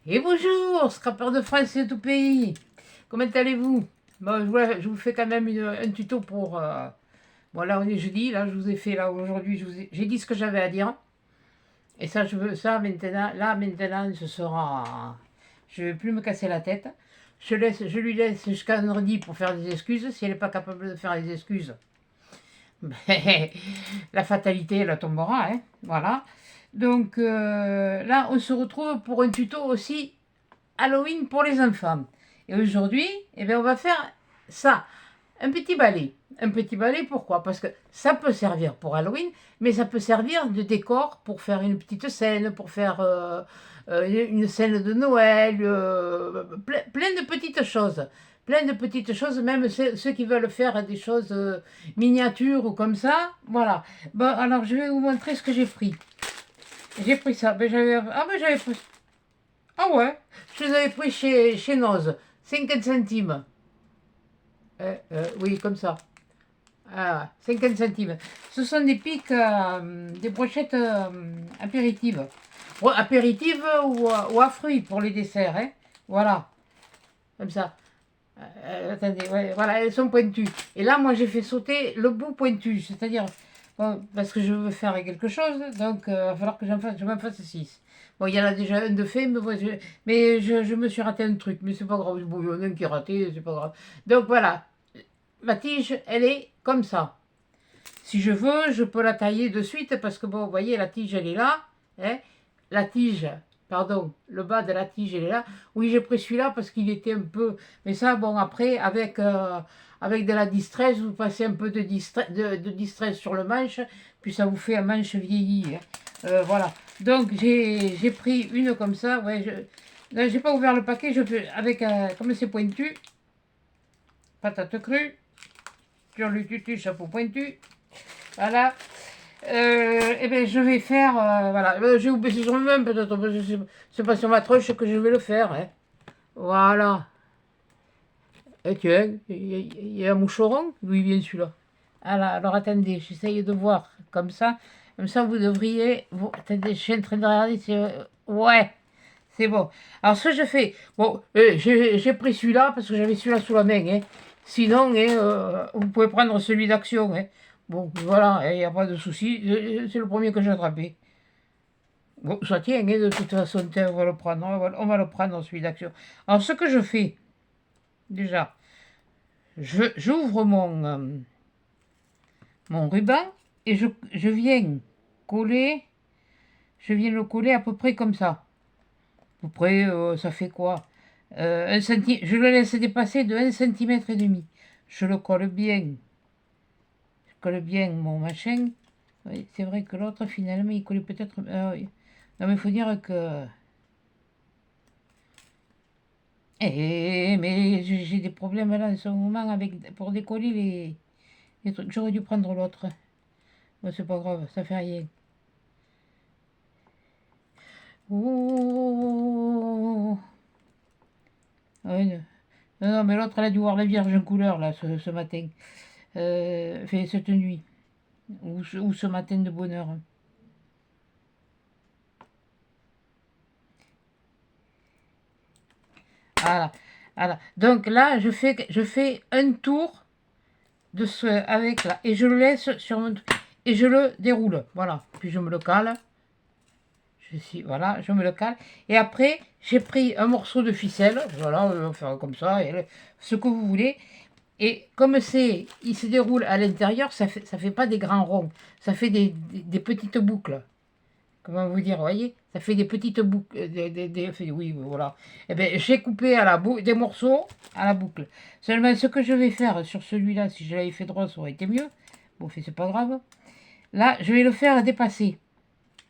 Et bonjour, scrapper de France et tout pays. Comment allez-vous? Bon, je vous fais quand même un tuto pour... bon, là, on est jeudi. Là, je vous ai fait, là, aujourd'hui, j'ai dit ce que j'avais à dire. Et ça, je veux ça maintenant. Là, maintenant, ce sera... Je ne vais plus me casser la tête. Je lui laisse jusqu'à vendredi pour faire des excuses. Si elle n'est pas capable de faire les excuses, ben, la fatalité, elle tombera. Hein, voilà. Donc, là, on se retrouve pour un tuto aussi Halloween pour les enfants. Et aujourd'hui, eh bien, on va faire ça, un petit balai. Un petit balai, pourquoi? Parce que ça peut servir pour Halloween, mais ça peut servir de décor pour faire une petite scène, pour faire une scène de Noël, plein de petites choses. Plein de petites choses, même ceux qui veulent faire des choses miniatures ou comme ça. Voilà. Bon, alors je vais vous montrer ce que j'ai pris. J'ai pris ça. J'avais pris. Ah ouais, je les avais pris chez Noz, 50 centimes. Oui, comme ça. Ah, 50 centimes. Ce sont des pics, des brochettes apéritives. Ouais, apéritives ou à fruits pour les desserts. Hein. Voilà, comme ça. Attendez, ouais, voilà, elles sont pointues. Et là, moi, j'ai fait sauter le bout pointu, c'est-à-dire, bon, parce que je veux faire quelque chose, donc il va falloir que je m'en fasse 6. Bon, il y en a déjà un de fait, mais, bon, je me suis raté un truc, mais c'est pas grave, bon, il y en a un qui est raté, c'est pas grave. Donc voilà, ma tige, elle est comme ça. Si je veux, je peux la tailler de suite, parce que bon, vous voyez, la tige, elle est là, hein, la tige, pardon, le bas de la tige, elle est là. Oui, j'ai pris celui-là parce qu'il était un peu... Mais ça, bon, après, avec de la distress, vous passez un peu de distress sur le manche, puis ça vous fait un manche vieilli. Hein. Voilà. Donc, j'ai pris une comme ça. Ouais, là, j'ai pas ouvert le paquet, je fais avec, comme c'est pointu, patate crue, sur le tutu, chapeau pointu. Voilà. Eh bien, je vais faire. Voilà. J'ai oublié sur le même, peut-être. C'est pas sur ma troche que je vais le faire. Hein. Voilà. Et tiens, il y a un moucheron. D'où il vient celui-là? Alors attendez, j'essaye de voir. Comme ça. Comme ça, vous devriez. Attendez, je suis en train de regarder. Ouais, c'est bon. Alors, ce que je fais. Bon, j'ai pris celui-là parce que j'avais celui-là sous la main. Hein. Sinon, hein, vous pouvez prendre celui d'action. Hein. Bon, voilà, il n'y a pas de souci. C'est le premier que j'ai attrapé. Bon, ça tient, hein, de toute façon, tiens, on va le prendre, on va le prendre, celui d'action. Alors, ce que je fais, déjà, j'ouvre mon ruban et je viens coller, je viens le coller à peu près comme ça. À peu près, ça fait quoi? Je le laisse dépasser de 1,5 cm. Je le colle bien. Je colle bien mon machin. Oui, c'est vrai que l'autre, finalement, il collait peut-être... oui. Non, mais il faut dire que... mais j'ai des problèmes là en ce moment pour décoller les trucs. J'aurais dû prendre l'autre. Bon, c'est pas grave, ça fait rien. Oh, ouais, non, non, mais l'autre, elle a dû voir la Vierge en couleur là ce matin. Fait cette nuit. Ou ce matin de bonne heure. Voilà. Voilà. Donc là, je fais un tour de ce avec là et je le laisse sur mon et je le déroule. Voilà. Puis je me le cale. Voilà, je me le cale. Et après, j'ai pris un morceau de ficelle. Voilà, on va faire comme ça, ce que vous voulez. Et comme il se déroule à l'intérieur, ça fait pas des grands ronds. Ça fait des petites boucles. Comment vous dire, vous voyez? Ça fait des petites boucles. Oui, voilà. Eh bien, j'ai coupé à des morceaux à la boucle. Seulement, ce que je vais faire sur celui-là, si je l'avais fait droit, ça aurait été mieux. Bon, c'est pas grave. Là, je vais le faire dépasser.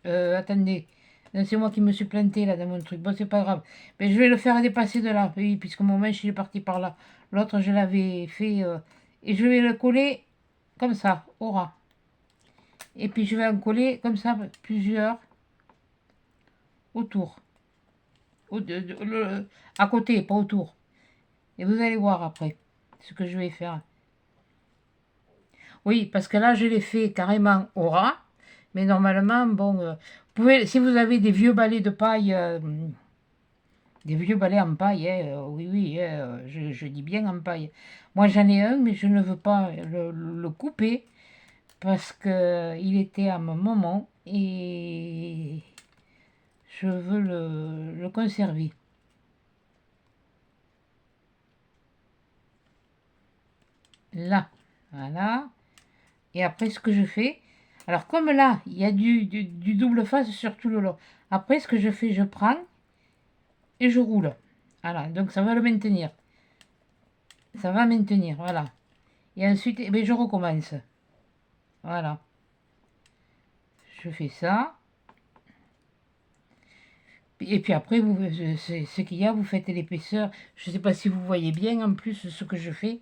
Attendez. C'est moi qui me suis planté là dans mon truc. Bon, c'est pas grave. Mais je vais le faire dépasser de là. Oui, puisque mon manche il est parti par là. L'autre, je l'avais fait. Et je vais le coller comme ça, au ras. Et puis je vais en coller comme ça plusieurs autour. À côté, pas autour. Et vous allez voir après ce que je vais faire. Oui, parce que là, je l'ai fait carrément au ras. Mais normalement, bon, si vous avez des vieux balais de paille Des vieux balais en paille, hein, oui, oui, je dis bien en paille. Moi j'en ai un, mais je ne veux pas le couper parce que il était à mon moment et je veux le conserver. Là, voilà. Et après, ce que je fais, alors comme là, il y a du double face sur tout le long. Après, ce que je fais, je prends et je roule. Voilà, donc ça va le maintenir. Ça va maintenir, voilà. Et ensuite, eh bien, je recommence. Voilà. Je fais ça. Et puis après, c'est ce qu'il y a, vous faites l'épaisseur. Je ne sais pas si vous voyez bien en plus ce que je fais.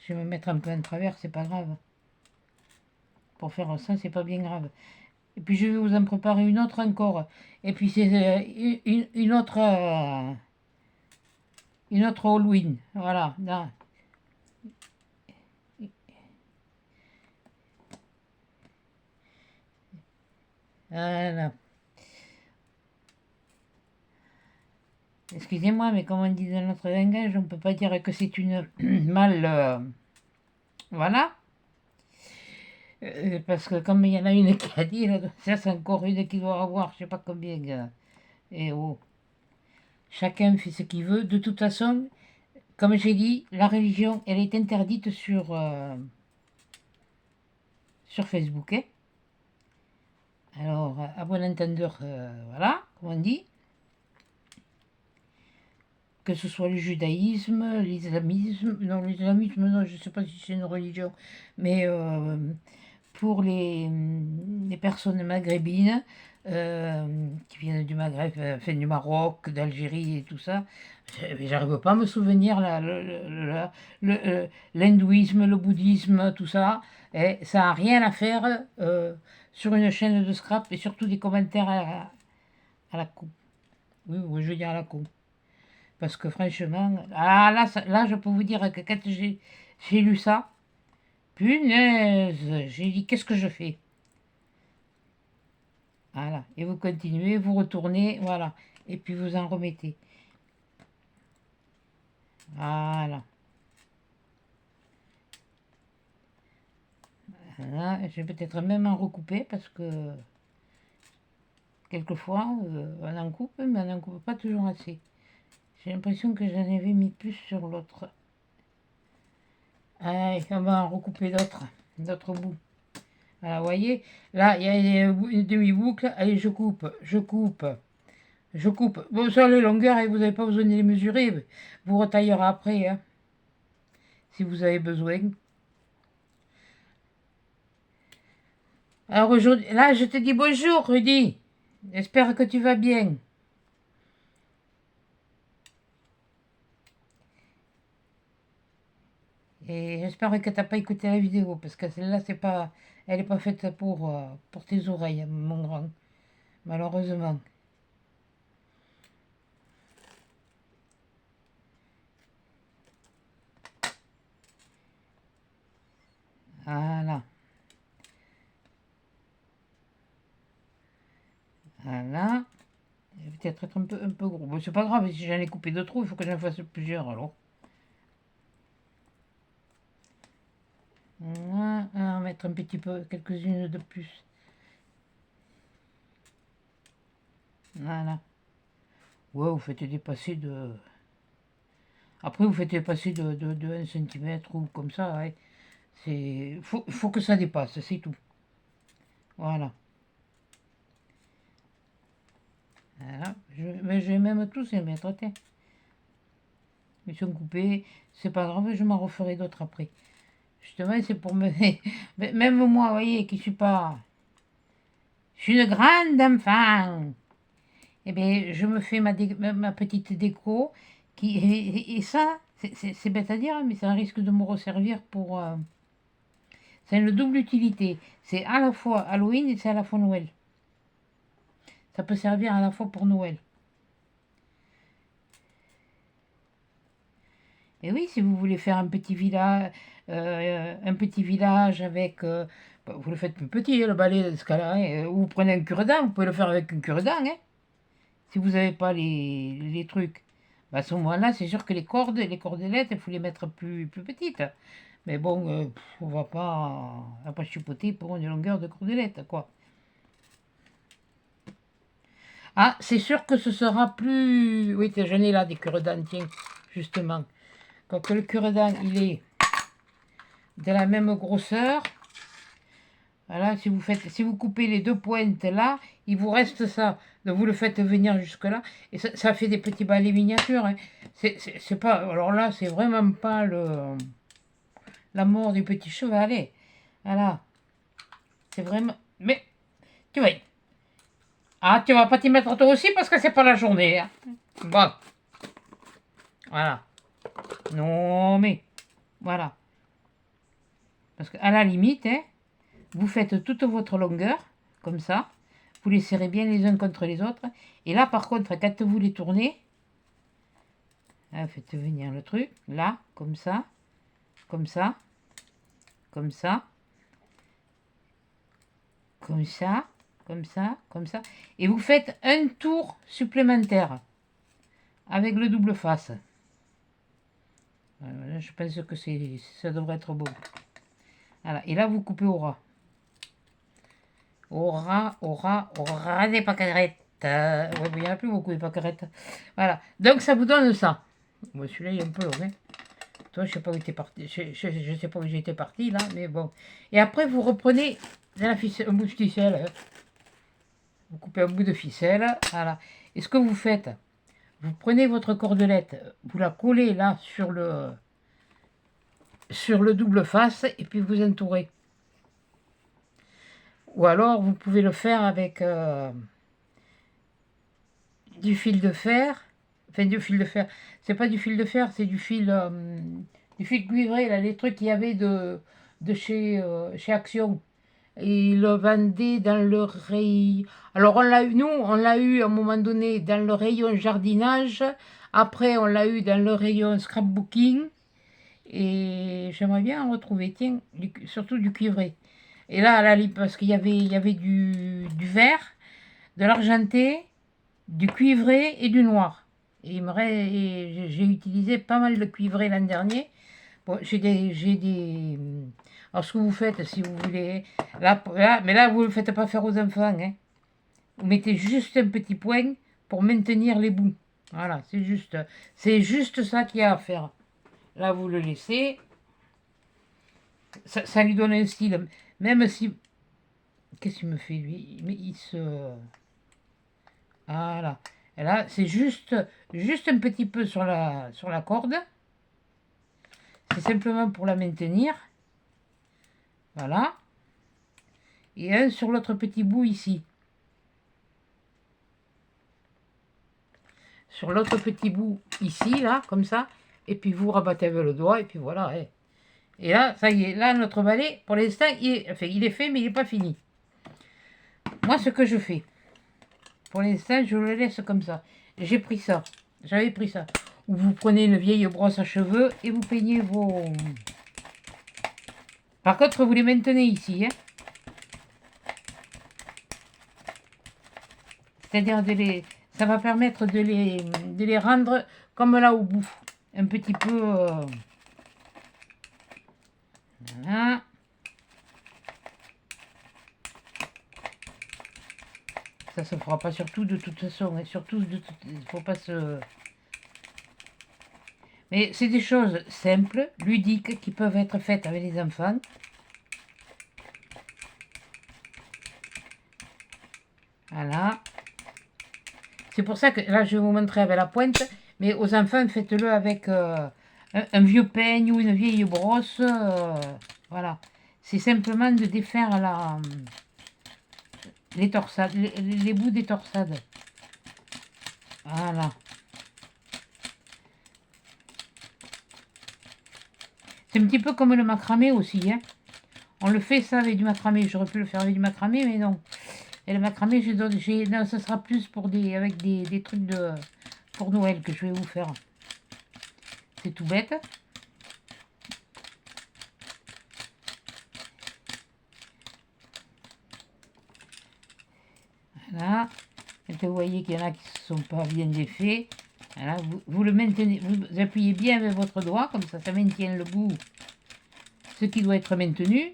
Je vais me mettre un peu en travers, c'est pas grave. Pour faire ça, c'est pas bien grave. Et puis je vais vous en préparer une autre encore. Et puis c'est une autre Halloween. Voilà. Là. Voilà. Excusez-moi, mais comme on dit dans notre langage, on ne peut pas dire que c'est une mal. Voilà. Parce que comme il y en a une qui a dit, là, ça c'est encore une qui doit avoir, je sais pas combien. Et oh, chacun fait ce qu'il veut. De toute façon, comme j'ai dit, la religion, elle est interdite sur Facebook. Hein. Alors, à bon entendeur, voilà, comme on dit. Que ce soit le judaïsme, l'islamisme, non, l'islamisme, non, je ne sais pas si c'est une religion, mais pour les personnes maghrébines qui viennent du Maghreb, enfin du Maroc, d'Algérie et tout ça, j'arrive pas à me souvenir l'hindouisme, le bouddhisme, tout ça, et ça n'a rien à faire sur une chaîne de scrap et surtout des commentaires à la coupe. Oui, oui, je veux dire à la coupe. Parce que franchement, ah, là, je peux vous dire que quand j'ai lu ça, punaise, j'ai dit qu'est-ce que je fais? Voilà, et vous continuez, vous retournez, voilà, et puis vous en remettez. Voilà. Voilà, je vais peut-être même en recouper parce que quelquefois, on en coupe, mais on n'en coupe pas toujours assez. J'ai l'impression que j'en avais mis plus sur l'autre. Allez, on va en recouper d'autres bouts. Voilà, vous voyez, là, il y a une demi-boucle. Allez, je coupe, je coupe, je coupe. Bon, ça, les longueurs, vous n'avez pas besoin de les mesurer. Vous retaillerez après, hein, si vous avez besoin. Alors aujourd'hui, là, je te dis bonjour, Rudy. J'espère que tu vas bien. Et j'espère que tu n'as pas écouté la vidéo, parce que celle-là, elle n'est pas faite pour tes oreilles, mon grand. Malheureusement. Voilà. Voilà. Peut-être être un peu gros. Bon, c'est pas grave, si j'en ai coupé deux trous, il faut que j'en fasse plusieurs alors. Voilà, on va mettre un petit peu, quelques-unes de plus. Voilà. Ouais, vous faites dépasser de... Après, vous faites dépasser de 1 cm ou comme ça. Ouais. Faut que ça dépasse, c'est tout. Voilà. Voilà. Mais je vais même tous les mettre, tiens. Ils sont coupés, c'est pas grave, je m'en referai d'autres après. Justement, c'est pour me... Même moi, vous voyez, qui suis pas... Je suis une grande enfant. Eh bien, je me fais ma petite déco. Et ça, c'est bête à dire, mais ça risque de me resservir pour... c'est une double utilité. C'est à la fois Halloween et c'est à la fois Noël. Ça peut servir à la fois pour Noël. Et oui, si vous voulez faire un petit village avec... vous le faites plus petit, le balai, de ce cas-là. Hein, ou vous prenez un cure-dent, vous pouvez le faire avec un cure-dent. Hein. Si vous n'avez pas les trucs, bah, à ce moment-là, c'est sûr que les cordes, les cordelettes, il faut les mettre plus petites. Mais bon, on va pas chipoter pour une longueur de cordelette, quoi. Ah, c'est sûr que ce sera plus... Oui, j'en ai là des cure-dents, tiens, justement. Quand le cure-dent, il est de la même grosseur, voilà, si vous coupez les deux pointes là, il vous reste ça. Donc vous le faites venir jusque là, et ça fait des petits balais miniatures, hein. C'est pas... Alors là, c'est vraiment pas la mort du petit chevalet. Voilà, c'est vraiment... Mais, tu vois... Ah, tu vas pas t'y mettre toi aussi parce que c'est pas la journée, hein. Bon, voilà. Non, mais, voilà. Parce qu'à la limite, hein, vous faites toute votre longueur, comme ça. Vous les serrez bien les uns contre les autres. Et là, par contre, quand vous les tournez, hein, faites venir le truc, là, comme ça, comme ça, comme ça, comme ça, comme ça, comme ça. Et vous faites un tour supplémentaire avec le double face. Voilà, je pense que ça devrait être beau. Voilà. Et là, vous coupez au ras. Au ras des pâquerettes. Ouais, il n'y en a plus beaucoup de pâquerettes. Voilà. Donc, ça vous donne ça. Bon, celui-là, il est un peu long, hein. Toi, je sais pas où tu es parti. Je sais pas où j'étais parti, là, mais bon. Et après, vous reprenez la ficelle, un bout de ficelle. Hein. Vous coupez un bout de ficelle. Voilà. Et ce que vous faites, vous prenez votre cordelette, vous la collez là sur le double face, et puis vous entourez. Ou alors, vous pouvez le faire avec du fil de fer. Enfin, du fil de fer. C'est pas du fil de fer, c'est du fil cuivré, là, les trucs qu'il y avait de chez Action. Et ils le vendaient dans le rayon. Alors, nous, on l'a eu à un moment donné dans le rayon jardinage. Après, on l'a eu dans le rayon scrapbooking. Et j'aimerais bien en retrouver, tiens, surtout du cuivré. Et là, parce qu'il y avait du vert, de l'argenté, du cuivré et du noir. Et j'ai utilisé pas mal de cuivré l'an dernier. Bon, alors ce que vous faites, si vous voulez, mais là vous ne le faites pas faire aux enfants, hein. Vous mettez juste un petit point pour maintenir les bouts. Voilà, c'est juste ça qu'il y a à faire. Là, vous le laissez. Ça lui donne un style. Même si... Qu'est-ce qu'il me fait, lui? Mais il se... Voilà. Et là, c'est juste un petit peu sur la corde. C'est simplement pour la maintenir. Voilà. Et un sur l'autre petit bout ici. Sur l'autre petit bout ici, là, comme ça. Et puis vous rabattez avec le doigt, et puis voilà. Hein. Et là, ça y est, là, notre balai, pour l'instant, il est fait, mais il n'est pas fini. Moi, ce que je fais, pour l'instant, je le laisse comme ça. J'ai pris ça. J'avais pris ça. Ou vous prenez une vieille brosse à cheveux et vous peignez vos... Par contre, vous les maintenez ici. Hein. C'est-à-dire ça va permettre de les rendre comme là au bout. Un petit peu... Voilà. Ça se fera pas surtout de toute façon. Et surtout, il faut pas se... Mais c'est des choses simples, ludiques, qui peuvent être faites avec les enfants. Voilà. C'est pour ça que là, je vais vous montrer avec la pointe. Mais aux enfants, faites-le avec un vieux peigne ou une vieille brosse. Voilà. C'est simplement de défaire les torsades, les bouts des torsades. Voilà. C'est un petit peu comme le macramé aussi. Hein. On le fait ça avec du macramé. J'aurais pu le faire avec du macramé, mais non. Et le macramé, non, ça sera plus avec des trucs pour Noël que je vais vous faire. C'est tout bête. Voilà. Quand vous voyez qu'il y en a qui ne sont pas bien défaits, voilà, vous le maintenez, vous appuyez bien avec votre doigt, comme ça maintient le bout, ce qui doit être maintenu.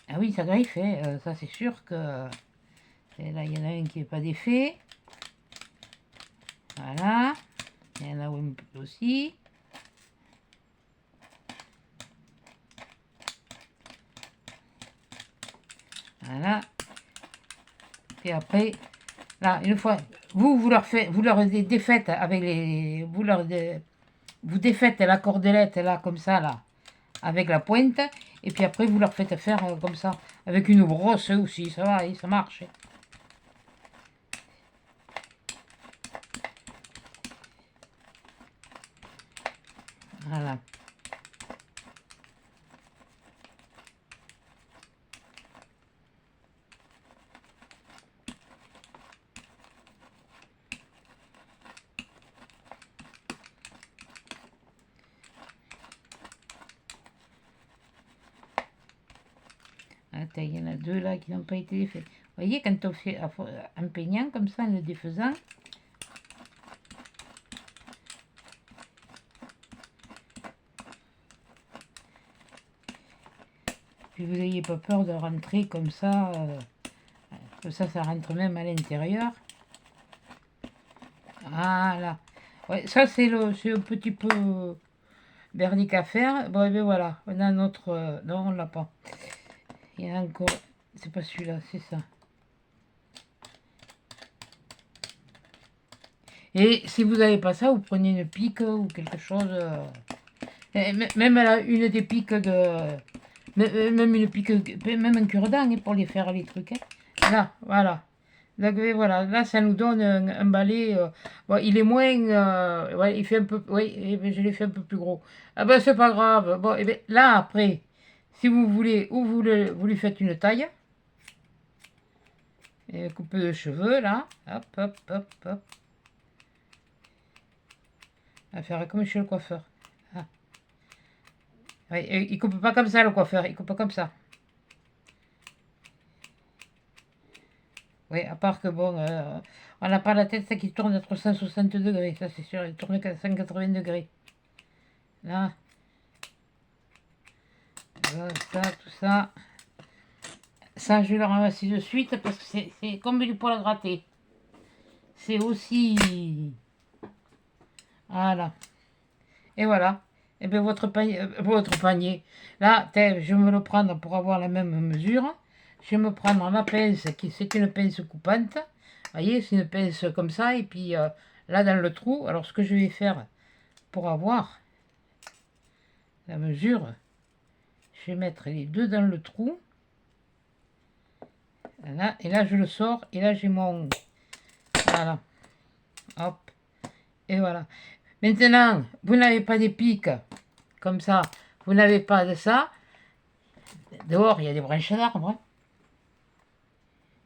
Ah oui, ça griffe, hein, ça c'est sûr que... là, il y en a un qui n'est pas défait. Voilà. Il y en a un peu aussi. Voilà. Et après, là, une fois, vous leur défaites avec les... Vous défaites la cordelette, là, comme ça, là, avec la pointe. Et puis après, vous leur faites faire comme ça, avec une brosse aussi, ça va, et ça marche. Voilà. Attends, il y en a deux là qui n'ont pas été défaits. Vous voyez, quand on fait un peignant comme ça, en le défaisant, puis vous n'ayez pas peur de rentrer comme ça, ça rentre même à l'intérieur. Voilà. Ouais, ça c'est un petit peu bernique à faire. Bon, et bien voilà, on a notre... non, on l'a pas. Il y en a encore... C'est pas celui-là, c'est ça. Et si vous n'avez pas ça, vous prenez une pique ou quelque chose... même une des piques de... Même une pique... Même un cure-dent pour les faire les trucs. Hein. Là, voilà. Là, voilà. Là, ça nous donne un balai... bon, il est moins... ouais, il fait un peu... Oui, je l'ai fait un peu plus gros. Ah ben, c'est pas grave. Bon, et bien, là, après, si vous voulez, ou vous lui faites une taille... Et coupe de cheveux, là. Hop, hop, hop, hop. À faire comme chez le coiffeur. Ah. Ouais, il coupe pas comme ça, le coiffeur. Il coupe pas comme ça. Oui, à part que bon, on n'a pas la tête ça qui tourne à 360 degrés. Ça, c'est sûr. Il tourne à 180 degrés. Là. Là, ça, tout ça. Ça, je vais le ramasser de suite parce que c'est comme du poil à gratter. C'est aussi... Voilà. Et voilà. Et bien votre panier. Là, je vais me le prendre pour avoir la même mesure. Je vais me prendre la pince, c'est une pince coupante. Vous voyez, c'est une pince comme ça. Et puis là, dans le trou, alors ce que je vais faire pour avoir la mesure, je vais mettre les deux dans le trou. Voilà. Et là, je le sors. Et là, j'ai mon... Voilà. Hop. Et voilà. Maintenant, vous n'avez pas des pics comme ça. Vous n'avez pas de ça. Dehors, il y a des branches d'arbres. Hein.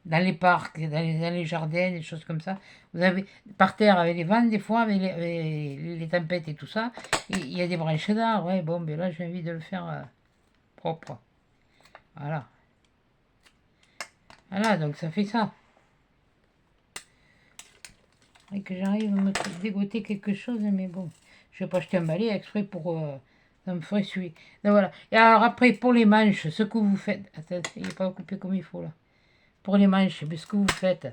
Dans les parcs, dans les jardins, des choses comme ça. Vous avez par terre avec les vents, des fois, avec les tempêtes et tout ça, il y a des branches d'arbres. Ouais, bon, mais là, j'ai envie de le faire propre. Voilà. Voilà, donc ça fait ça. Et que j'arrive à me dégoter quelque chose, mais bon, je vais pas acheter un balai exprès pour... ça me ferait suer. Donc voilà. Et alors après, pour les manches, ce que vous faites... Attends, il n'est pas coupé comme il faut là. Pour les manches, ce que vous faites...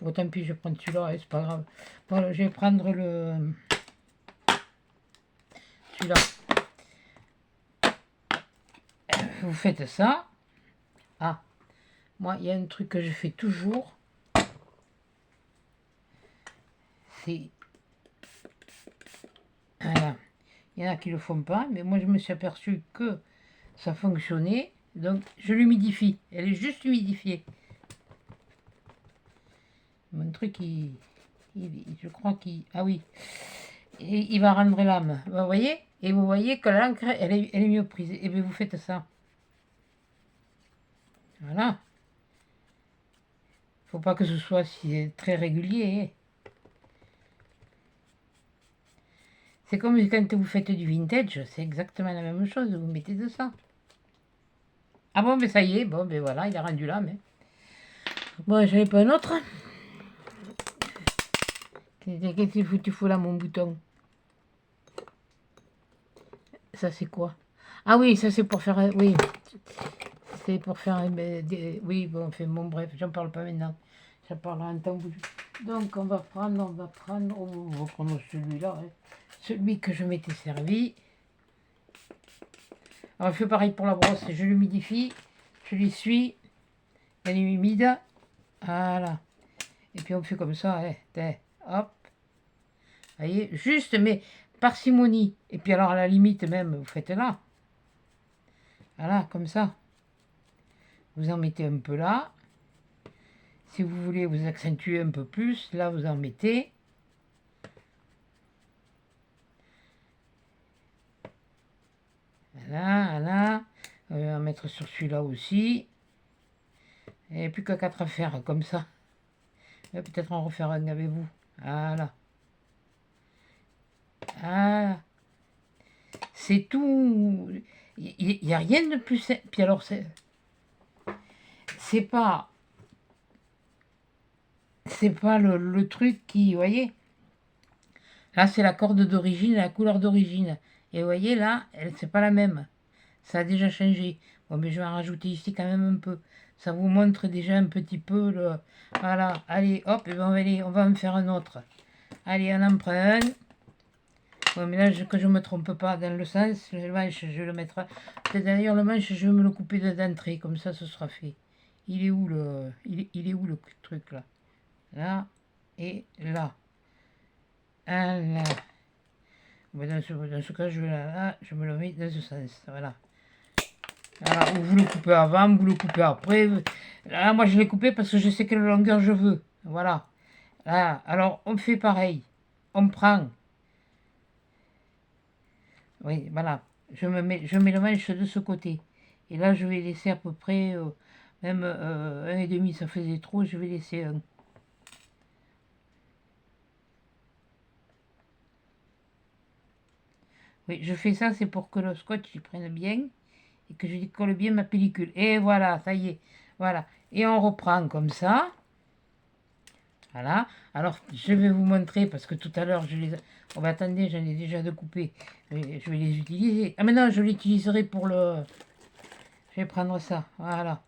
Bon, tant pis, je vais prendre celui-là, c'est pas grave. Voilà, je vais prendre celui-là. Vous faites ça. Ah, moi, il y a un truc que je fais toujours. C'est... Voilà. Il y en a qui ne le font pas, mais moi, je me suis aperçu que ça fonctionnait. Donc, je l'humidifie. Elle est juste humidifiée. Mon truc, je crois qu'il... Ah oui. Et il va rendre l'âme. Vous voyez? Et vous voyez que l'encre, elle est mieux prise. Et bien, vous faites ça. Voilà. Faut pas que ce soit très régulier. Hein. C'est comme quand vous faites du vintage. C'est exactement la même chose. Vous mettez de ça. Ah bon, mais ça y est. Bon, ben voilà, il a rendu l'âme. Hein. Bon, j'avais pas un autre. Qu'est-ce que tu fous là, mon bouton? Ça, c'est quoi? Ah oui, ça, c'est pour faire... Oui, c'est pour faire... oui, bon, enfin, bon, bref, j'en parle pas maintenant. J'en parlerai un temps. Donc, on va prendre... on va prendre celui-là. Hein. Celui que je m'étais servi. Alors, je fais pareil pour la brosse. Je l'humidifie. Je l'essuie. Elle est humide. Voilà. Et puis, on fait comme ça. Hein. Hop. Vous voyez, juste, mais parcimonie. Et puis alors, à la limite même, vous faites là. Voilà, comme ça. Vous en mettez un peu là. Si vous voulez vous accentuer un peu plus, là, vous en mettez. Voilà, voilà. On va en mettre sur celui-là aussi. Et plus que 4 à faire, comme ça. Peut-être en refaire un avec vous. Voilà. Voilà. C'est tout. Il n'y a rien de plus simple. Puis alors, c'est pas le truc qui, vous voyez, là c'est la corde d'origine, la couleur d'origine. Et vous voyez là, c'est pas la même. Ça a déjà changé. Bon, mais je vais en rajouter ici quand même un peu. Ça vous montre déjà un petit peu le... Voilà, allez, hop, et ben on va en faire un autre. Allez, on en prend un. Bon, mais là, que je ne me trompe pas dans le sens, le manche, je le mettrai. D'ailleurs, le manche, je vais me le couper d'entrée, comme ça, ce sera fait. Il est où il est où le truc là? Là et là. Ah, là. Bon, dans ce cas, je vais là, je me le mets dans ce sens. Voilà. Voilà. Ou vous le coupez avant, vous le coupez après. Là, moi, je l'ai coupé parce que je sais quelle longueur je veux. Voilà. Là, alors, on fait pareil. On prend. Oui, voilà. Je mets le manche de ce côté. Et là, je vais laisser à peu près, même 1,5, ça faisait trop, je vais laisser un. Oui, je fais ça, c'est pour que le scotch il prenne bien et que je décolle bien ma pellicule. Et voilà, ça y est. Voilà. Et on reprend comme ça. Voilà. Alors, je vais vous montrer parce que tout à l'heure, je les... Oh, bah, attendez, j'en ai déjà de couper. Je vais les utiliser. Ah, mais non, je l'utiliserai pour le... Je vais prendre ça. Voilà.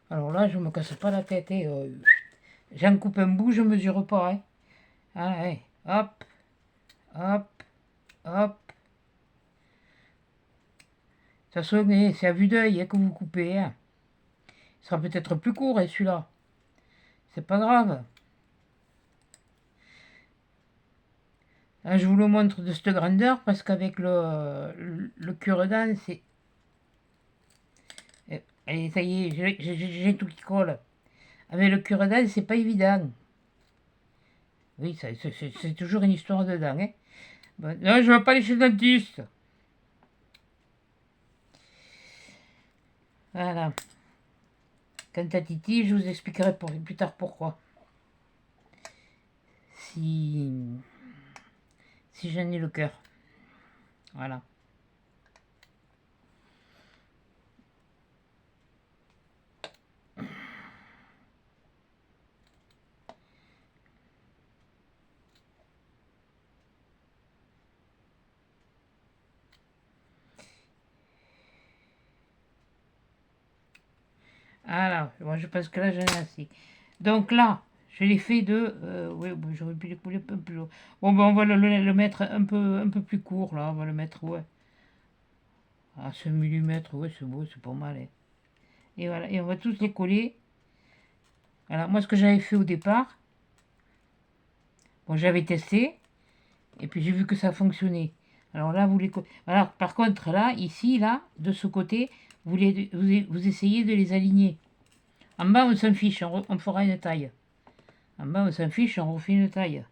Alors là, je me casse pas la tête. J'en coupe un bout, je mesure pas. Hein. Allez, hop, hop, hop. De toute façon, c'est à vue d'œil que vous coupez. Hein. Il sera peut-être plus court, celui-là. C'est pas grave. Là, je vous le montre de cette grandeur parce qu'avec le cure-dent, c'est... Allez, ça y est, j'ai tout qui colle. Avec le cure-dent, c'est pas évident. Oui, c'est toujours une histoire dedans. Hein. Bon, non, je ne vais pas aller chez le dentiste. Voilà. Quant à Titi, je vous expliquerai plus tard pourquoi. Si j'en ai le cœur. Voilà. Alors, moi je pense que là j'en ai assez. Donc là, je l'ai fait de... oui, bon, j'aurais pu les couler un peu plus haut. Bon, ben, on va le mettre un peu plus court, là. On va le mettre, ouais. À 5 mm, ouais, c'est beau, c'est pas mal. Hein. Et voilà, et on va tous les coller. Voilà, moi ce que j'avais fait au départ, bon, j'avais testé, et puis j'ai vu que ça fonctionnait. Alors là, vous les collez. Alors, par contre, là, ici, là, de ce côté, vous essayez de les aligner. En bas, on s'en fiche, on fera une taille. En bas, on s'en fiche, on refait une taille.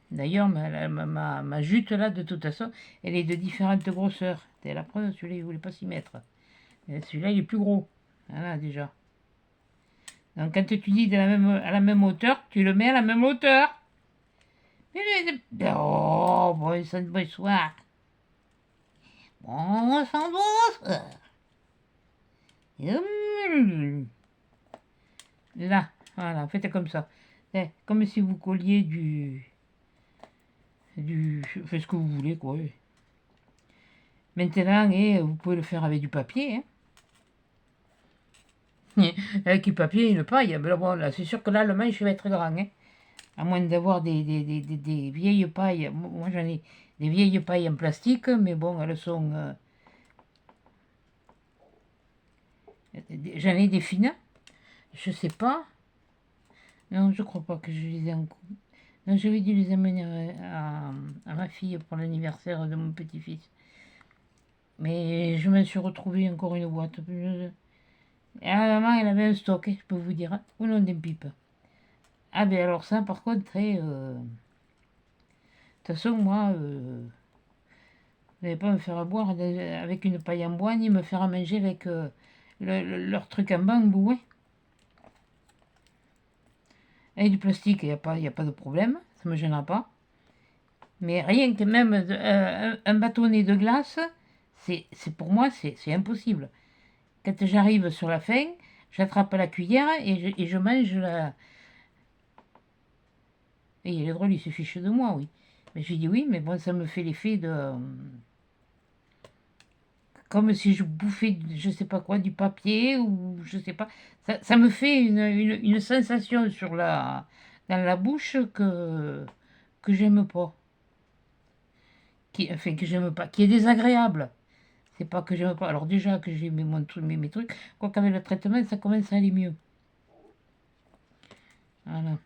D'ailleurs, ma jute là, de toute façon, elle est de différentes grosseurs. C'est la preuve, celui-là, il ne voulait pas s'y mettre. Celui-là, il est plus gros. Voilà, déjà. Donc, quand tu dis à la même hauteur, tu le mets à la même hauteur. Oh, bonsoir. Bonsoir. Là, voilà, faites comme ça. Comme si vous colliez faites ce que vous voulez, quoi. Maintenant, vous pouvez le faire avec du papier, hein. Avec du papier et une paille. Mais là, bon, là, c'est sûr que là, le manche va être grand, hein. À moins d'avoir des vieilles pailles. Moi, j'en ai des vieilles pailles en plastique, mais bon, elles sont... j'en ai des fines. Je sais pas. Non, je crois pas que je les ai en... Non, j'avais dû les amener à ma fille pour l'anniversaire de mon petit-fils. Mais je me suis retrouvé encore une boîte. Et à la maman, elle avait un stock, je peux vous dire, hein, au nom des pipes. Ah ben alors ça, par contre, de toute façon, moi, vous n'allez pas me faire boire avec une paille en bois, ni me faire manger avec leur truc en bambou, hein. Avec du plastique, il n'y a pas de problème, ça me gênera pas. Mais rien que même un bâtonnet de glace, c'est pour moi, c'est impossible. Quand j'arrive sur la fin, j'attrape la cuillère et je mange la... Et il est drôle, il se fiche de moi, oui. Mais j'ai dit oui, mais bon, ça me fait l'effet de... Comme si je bouffais, je sais pas quoi, du papier ou je sais pas. Ça me fait une sensation dans la bouche que j'aime pas. Enfin, que j'aime pas, qui est désagréable. C'est pas que j'aime pas. Alors déjà que j'ai mes trucs, quoi qu'avec le traitement, ça commence à aller mieux. Voilà.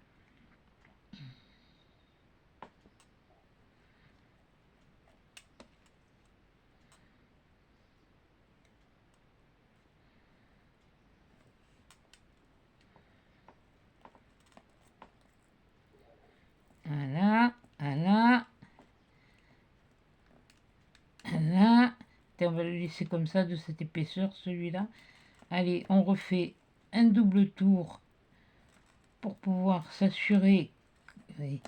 Voilà. Voilà. Voilà. Et on va le laisser comme ça, de cette épaisseur, celui-là. Allez, on refait un double tour pour pouvoir s'assurer. Oui,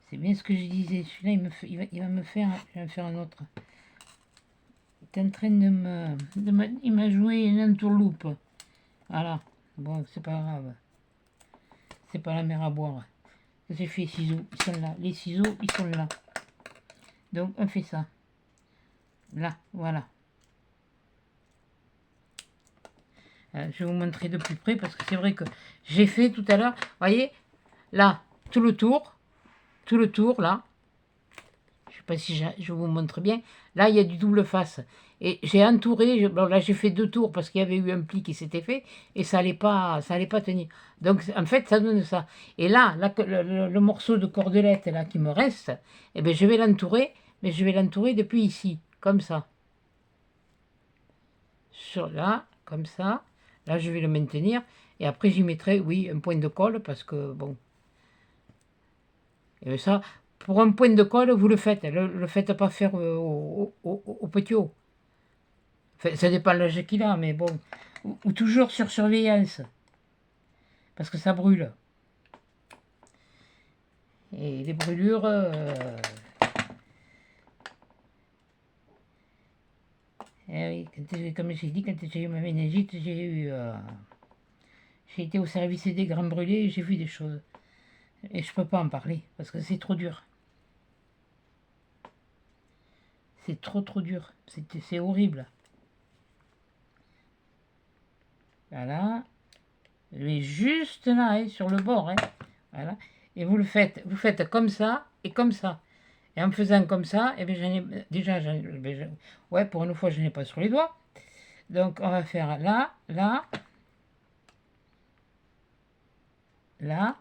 c'est bien ce que je disais. Celui-là, il va me faire. Je vais me faire un autre. Il est en train il m'a joué une entourloupe. Voilà. Bon, c'est pas grave. C'est pas la mer à boire. J'ai fait ciseaux. Ils sont là. Les ciseaux, ils sont là. Donc, on fait ça. Là, voilà. Je vais vous montrer de plus près parce que c'est vrai que j'ai fait tout à l'heure. Vous voyez, là, tout le tour, là. Je sais pas si je vous montre bien. Là, il y a du double face. Et j'ai entouré, bon, là j'ai fait 2 tours parce qu'il y avait eu un pli qui s'était fait et ça allait pas tenir. Donc en fait, ça donne ça. Et là, le morceau de cordelette là qui me reste, eh ben, je vais l'entourer, mais je vais l'entourer depuis ici, comme ça. Sur là, comme ça. Là, je vais le maintenir. Et après, j'y mettrai, oui, un point de colle parce que, bon. Et ça, pour un point de colle, vous le faites. Le faites pas faire au petit haut. Enfin, ça dépend de l'âge qu'il a, mais bon. Ou toujours sur surveillance. Parce que ça brûle. Et les brûlures... oui, comme j'ai dit, quand j'ai eu ma méningite, j'ai été au service des grands brûlés et j'ai vu des choses. Et je peux pas en parler, parce que c'est trop dur. C'est trop dur. C'est horrible. Voilà. Mais juste là, hein, sur le bord. Hein. Voilà. Et vous faites comme ça et comme ça. Et en faisant comme ça, eh bien, déjà, ouais, pour une fois, je n'ai pas sur les doigts. Donc, on va faire là, là, là.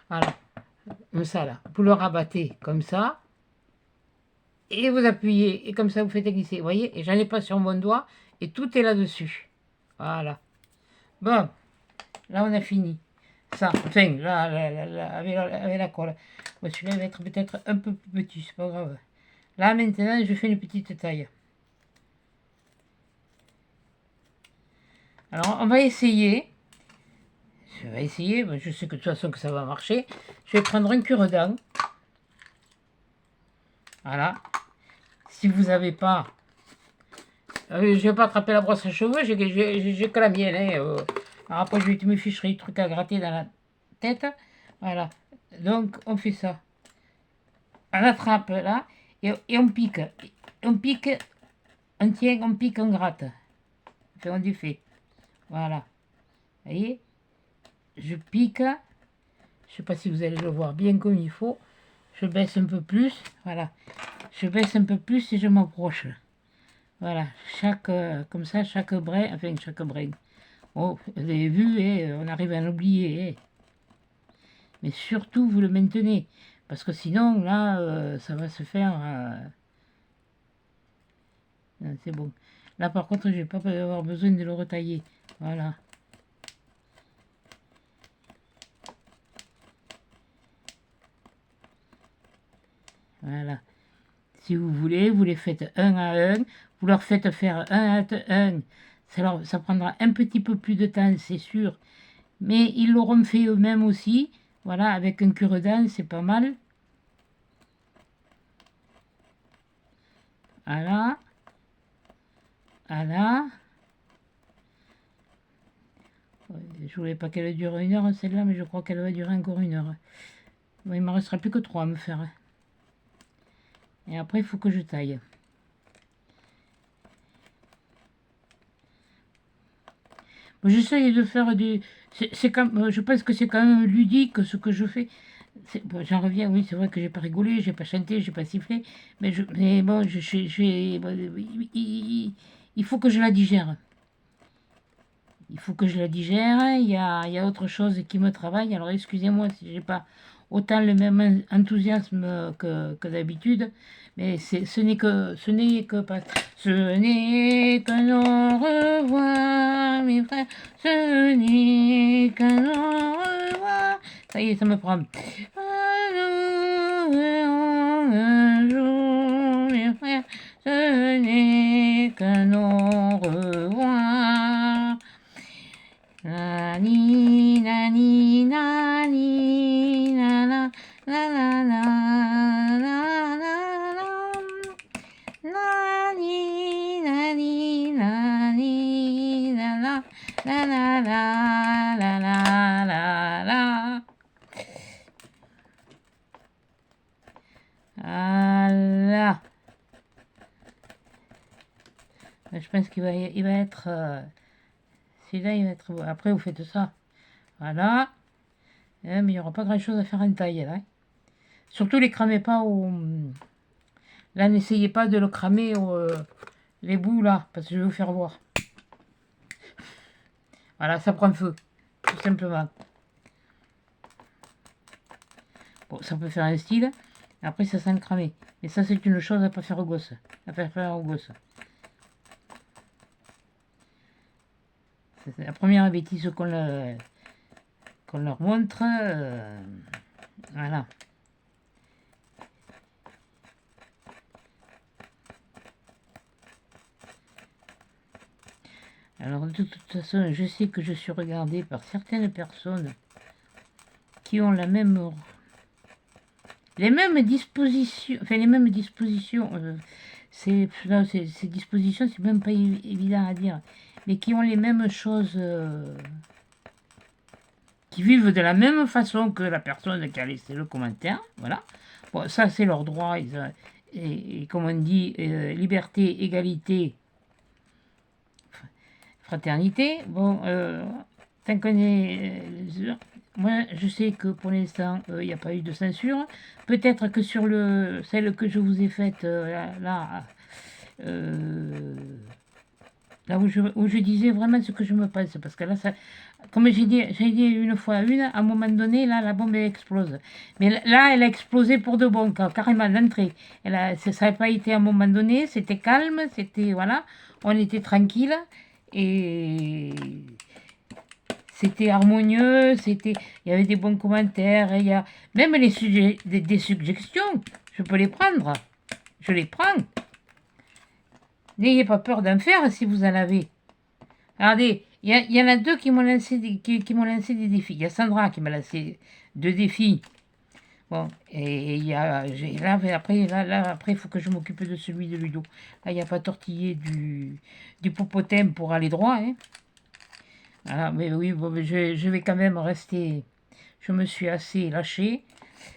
Voilà. Comme ça, là. Vous le rabattez comme ça. Et vous appuyez. Et comme ça, vous faites glisser. Vous voyez? Et j'en ai pas sur mon doigt. Et tout est là-dessus. Voilà. Bon. Là, on a fini. Ça, enfin, là, avec la colle. Bon, celui-là va être peut-être un peu plus petit, c'est pas grave. Là, maintenant, je fais une petite taille. Alors, on va essayer. Je vais essayer. Je sais que de toute façon que ça va marcher. Je vais prendre un cure-dent. Voilà. Si vous n'avez pas... je ne vais pas attraper la brosse à cheveux, j'ai que la mienne. Hein, Alors après, je vais me ficherai des trucs à gratter dans la tête. Voilà. Donc, on fait ça. On attrape là et on pique. On pique, on tient, on pique, on gratte. Enfin, on défait. Voilà. Vous voyez? Je pique. Je sais pas si vous allez le voir bien comme il faut. Je baisse un peu plus. Voilà. Je baisse un peu plus et je m'approche. Voilà. Comme ça, chaque brin, enfin chaque brin. Oh, vous avez vu, on arrive à l'oublier. Mais surtout, vous le maintenez. Parce que sinon, là, ça va se faire... c'est bon. Là, par contre, je vais pas avoir besoin de le retailler. Voilà. Voilà. Si vous voulez, vous les faites un à un. Vous leur faites faire un à un. Ça prendra un petit peu plus de temps, c'est sûr. Mais ils l'auront fait eux-mêmes aussi. Voilà, avec un cure-dent, c'est pas mal. Voilà. Voilà. Je voulais pas qu'elle dure 1 heure, celle-là, mais je crois qu'elle va durer encore 1 heure. Bon, il me restera plus que 3 à me faire. Et après, il faut que je taille. Bon, j'essaye de faire du... je pense que c'est quand même ludique ce que je fais. Bon, j'en reviens, oui, c'est vrai que j'ai pas rigolé, j'ai pas chanté, j'ai pas sifflé. Mais bon, il faut que je la digère. Il faut que je la digère. Il y a autre chose qui me travaille. Alors excusez-moi si j'ai pas autant le même enthousiasme que d'habitude. Mais ce n'est que ce n'est qu'un au revoir, mes frères. Ce n'est qu'un au revoir. Ça y est, ça me prend. Un jour, mes frères, ce n'est qu'un au revoir. Nani, nani, nani, na, na, na, na, na, na, na, nani, nani, nani, na, na, na, na, na, la, la, la, la. Voilà. Je pense qu'il va être... celui-là, il va être... Après, vous faites ça. Voilà. Mais il n'y aura pas grand-chose à faire en taille. Là. Surtout, les cramez pas au... Là, n'essayez pas de le cramer les bouts, là, parce que je vais vous faire voir. Voilà, ça prend feu. Tout simplement. Bon, ça peut faire un style. Après, ça sent le cramer. Mais ça, c'est une chose à pas faire aux gosses. À pas faire aux gosses. C'est la première bêtise qu'on leur montre. Voilà. Alors, de toute façon, je sais que je suis regardée par certaines personnes qui ont les mêmes dispositions. Enfin, les mêmes dispositions. Ces dispositions, c'est même pas évident à dire. Mais qui ont les mêmes choses... qui vivent de la même façon que la personne qui a laissé le commentaire. Voilà. Bon, ça, c'est leur droit. Et comme on dit, liberté, égalité, fraternité. Bon, tant qu'on est... moi, je sais que pour l'instant, il n'y a pas eu de censure. Peut-être que sur celle que je vous ai faite, là où je disais vraiment ce que je me pense. Parce que là, ça, comme j'ai dit une fois à un moment donné, là, la bombe elle explose. Mais là, elle a explosé pour de bon, carrément d'entrée. Ça n'a pas été à un moment donné, c'était calme, c'était, voilà, on était tranquille. Et c'était harmonieux, il y avait des bons commentaires, même les sujets, des suggestions, je peux les prendre, je les prends. N'ayez pas peur d'en faire si vous en avez. Regardez, il y en a deux qui m'ont lancé, m'ont lancé des défis. Il y a Sandra qui m'a lancé 2 défis. Bon, et il y a, après, il faut que je m'occupe de celui de Ludo. Là, il n'y a pas tortillé du Popotème pour aller droit. Hein. Voilà, mais oui, bon, mais je vais quand même rester. Je me suis assez lâchée.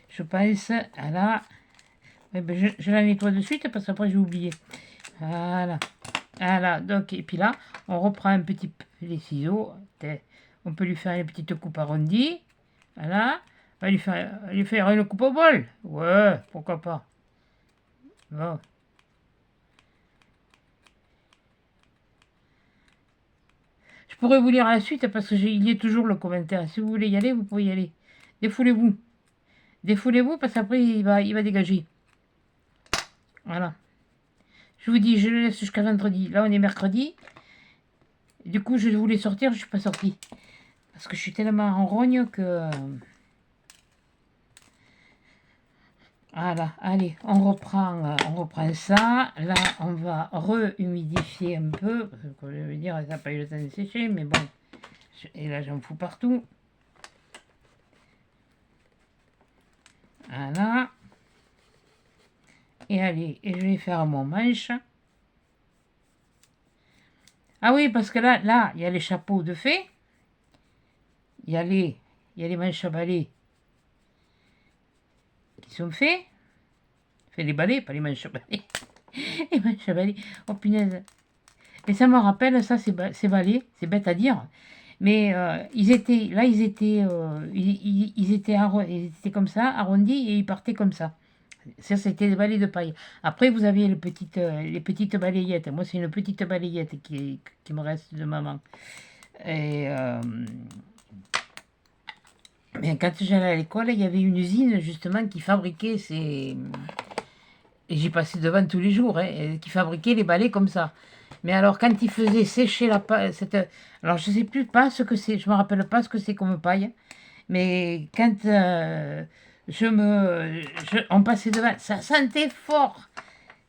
Je pense. Voilà. Eh ben, je la nettoie de suite parce qu'après j'ai oublié. Voilà. Voilà. Donc, et puis là, on reprend un petit peu les ciseaux. On peut lui faire une petite coupe arrondie. Voilà. On va lui faire une coupe au bol. Ouais, pourquoi pas. Bon. Je pourrais vous lire la suite parce qu'il y a toujours le commentaire. Si vous voulez y aller, vous pouvez y aller. Défoulez-vous. Défoulez-vous parce qu'après il va dégager. Voilà. Je vous dis, je le laisse jusqu'à vendredi. Là, on est mercredi. Du coup, je voulais sortir, je ne suis pas sortie. Parce que je suis tellement en rogne que... Voilà, allez, on reprend ça. Là, on va rehumidifier un peu. Parce que je veux dire, ça n'a pas eu le temps de sécher, mais bon. Et là, j'en fous partout. Voilà. Et allez, et je vais faire mon manche. Ah oui, parce que là, il y a les chapeaux de fée. Il y a les manches à balai qui sont faits. Fait les balais, pas les manches à balai. Les manches à balai. Oh punaise. Et ça me rappelle, ça, c'est balais. C'est bête à dire. Mais ils étaient ils étaient comme ça, arrondis, et ils partaient comme ça. Ça, c'était des balais de paille. Après, vous aviez les petites balayettes. Moi, c'est une petite balayette qui me reste de maman. Et, mais quand j'allais à l'école, il y avait une usine, justement, qui fabriquait ces... Et j'y passais devant tous les jours, hein, qui fabriquait les balais comme ça. Mais alors, quand ils faisaient sécher la paille... Alors, je ne sais plus pas ce que c'est, je me rappelle pas ce que c'est comme paille. Mais quand on passait devant, ça sentait fort.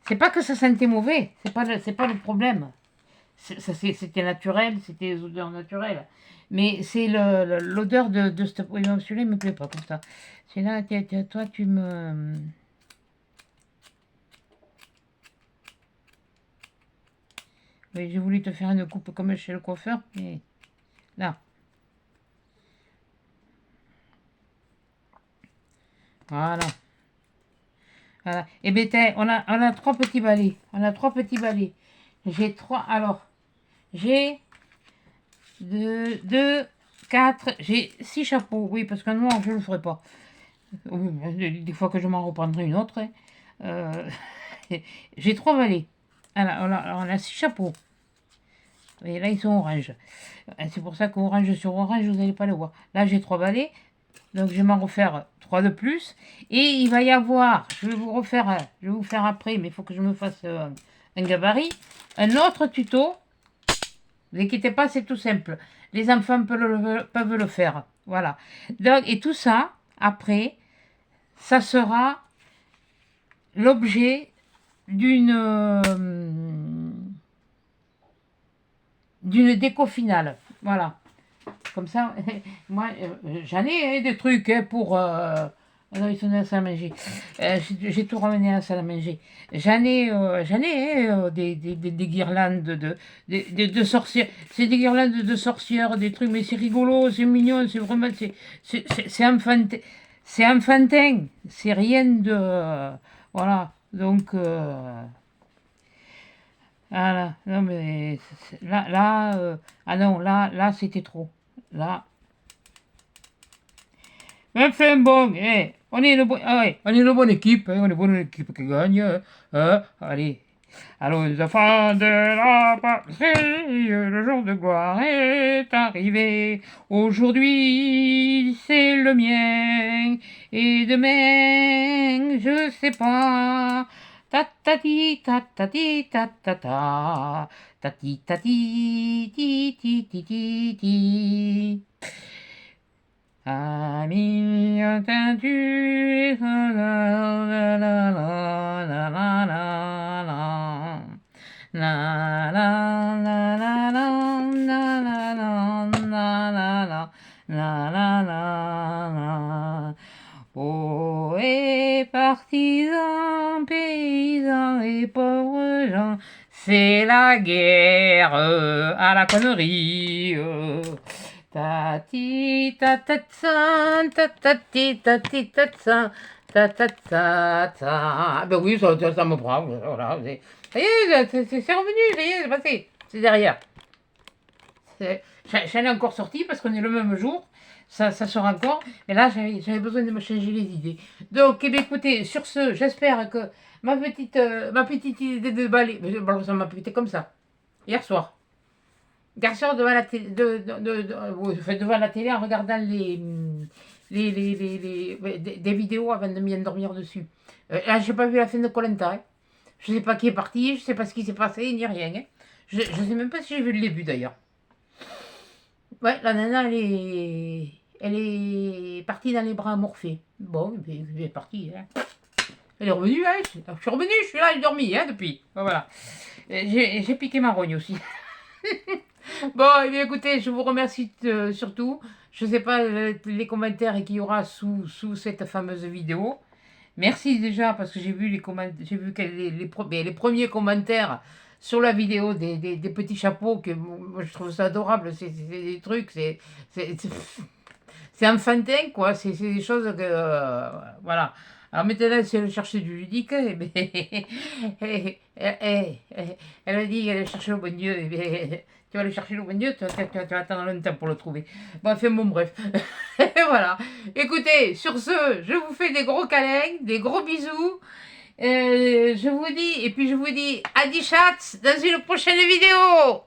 C'est pas que ça sentait mauvais, c'est pas le problème. C'était naturel, c'était des odeurs naturelles. Mais c'est l'odeur de cette... Oui, non, celui-là, il me plaît pas comme ça. Celui-là, toi, tu me... Oui, j'ai voulu te faire une coupe comme chez le coiffeur, mais... Là. Voilà. Voilà. Et bien, on a trois petits balais. On a trois petits balais. J'ai trois... Alors, j'ai... 2, 4, j'ai 6 chapeaux. Oui, parce qu'un noir, je ne le ferai pas. Des fois que je m'en reprendrai une autre. Hein. J'ai 3 balais. Alors, on a 6 chapeaux. Et là, ils sont orange. C'est pour ça qu'orange sur orange, vous n'allez pas le voir. Là, j'ai 3 balais. Donc, je vais m'en refaire 3 de plus. Et il va y avoir, je vais vous faire après, mais il faut que je me fasse un gabarit. Un autre tuto. Ne vous inquiétez pas, c'est tout simple. Les enfants peuvent le faire. Voilà. Donc, et tout ça, après, ça sera l'objet d'une déco finale. Voilà. Comme ça, moi, j'en ai des trucs pour... non, ils sont à la salle à manger. J'ai tout ramené à la salle à manger. J'en ai des guirlandes de sorcières. C'est des guirlandes de sorcières, des trucs, mais c'est rigolo, c'est mignon, c'est vraiment... C'est enfantin. C'est enfantin. C'est rien de... voilà. Donc... voilà. Non, mais... ah non, là, c'était trop. Là... Enfin bon, on est on est une bonne équipe, on est une bonne équipe qui gagne. Allez, allons les enfants de la patrie, le jour de gloire est arrivé. Aujourd'hui c'est le mien et demain je sais pas. Ta ta ti ta ta ti ta ta ta ta ti ta ti ti ti ti ti ti. Ami, entends-tu la la la la la la la la la la la la la. Ô partisans, paysans et pauvres gens, c'est la guerre à la connerie. Ta ti ta ta ta ta ta ti ta ti ta ta ta ta ta ta. Ben oui, ça me prend, voilà. Ça y est, c'est revenu, ça y est, c'est passé. C'est derrière. J'en ai encore sorti parce qu'on est le même jour. Ça sort encore. Mais là, j'avais besoin de me changer les idées. Donc, eh bien, écoutez, sur ce, j'espère que ma petite idée de balai, ça m'a pété comme ça, hier soir. Garçon devant la télé, devant la télé en regardant des vidéos avant de m'y endormir dessus. Là, j'ai pas vu la fin de koh Hein. Je sais pas qui est parti, je sais pas ce qui s'est passé, ni rien. Hein. Je sais même pas si j'ai vu le début d'ailleurs. Ouais, la nana, elle est partie dans les bras à Morphée. Bon, elle est partie. Hein. Elle est revenue, hein. Je suis revenue, je suis là, j'ai dormi, hein, depuis. Voilà. J'ai piqué ma rogne aussi. Bon, eh bien, écoutez, je vous remercie surtout. Je ne sais pas les commentaires qu'il y aura sous cette fameuse vidéo. Merci déjà parce que j'ai vu les premiers commentaires sur la vidéo des petits chapeaux que moi je trouve ça adorable. C'est des trucs, c'est enfantin quoi. C'est des choses que voilà. Alors maintenant, si elle cherchait du ludique, eh ben, elle a dit qu'elle allait chercher le bon Dieu. Eh ben, tu vas aller chercher le bon Dieu, tu vas attendre longtemps pour le trouver. Bon, enfin, bon, bref. Voilà. Écoutez, sur ce, je vous fais des gros câlins, des gros bisous. Je vous dis, et puis je vous dis, à 10 chats dans une prochaine vidéo.